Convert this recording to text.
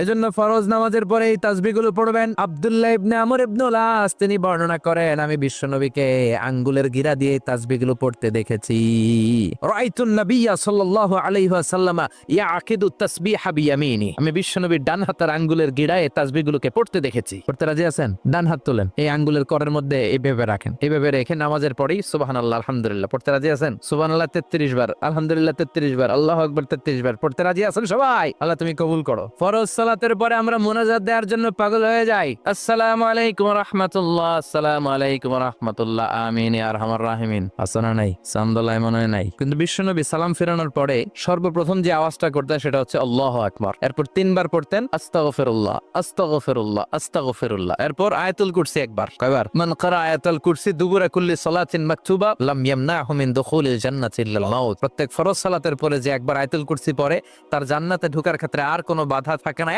এজন্য ফরজ নামাজের পরে এই তাসবিহগুলো পড়বেন। আব্দুল্লাহ ইবনে আমর ইবনুল আস তিনি বর্ণনা করেন, আমি বিশ্বনবীকে আঙ্গুলের গিরা দিয়ে এই তাসবিহগুলো পড়তে দেখেছি। রাআইতুন নাবিয়্যা সাল্লাল্লাহু আলাইহি ওয়াসাল্লাম ইয়াকিদু তাসবিহা বিয়ামিনি, আমি বিশ্বনবীর ডান হাতের আঙ্গুলের গিরায় এই তাসবিহগুলোকে পড়তে দেখেছি। পড়তে রাজি আছেন? ডান হাত তোলেন, এই আঙ্গুলের করের মধ্যে এইভাবে রাখেন, এইভাবে রেখে নামাজের পরেই সুবহানাল্লাহ আলহামদুলিল্লাহ পড়তে রাজি আছেন? সুবহানাল্লাহ 33 বার, আলহামদুলিল্লাহ 33 বার, আল্লাহু আকবার 33 বার পড়তে রাজি আছেন সবাই? আল্লাহ তুমি কবুল করো। ফরজ সালাতের পরে আমরা মুনাজাত দেওয়ার জন্য পাগল হয়ে যাই। আসসালামু আলাইকুম ওয়া রাহমাতুল্লাহ, আসসালামু আলাইকুম ওয়া রাহমাতুল্লাহ, আমিন ইয়া আরহামার রাহিমিন। আসনা নাই, সামদুল্লাহ মনে নাই, কিন্তু বিশ্বনবী সালাম ফেরানোর পরে সর্বপ্রথম যে আওয়াজটা করতেন সেটা হচ্ছে আল্লাহু আকবার। এরপর 3 বার পড়তেন আস্তাগফিরুল্লাহ আস্তাগফিরুল্লাহ আস্তাগফিরুল্লাহ। এরপর আয়াতুল কুরসি একবার। কয়বার? মান ক্বারা আয়াতুল কুরসি দুবুরা কুল্লি সালাতিন মাকতুবা লাম ইয়ামনাহু মিন দুখুলিল জান্নাতি ইল্লাল মাউত। প্রত্যেক ফরজ সালাতের পরে যে একবার আয়াতুল কুরসি পড়ে তার জান্নাতে ঢোকার ক্ষেত্রে আর কোনো বাধা থাকে না।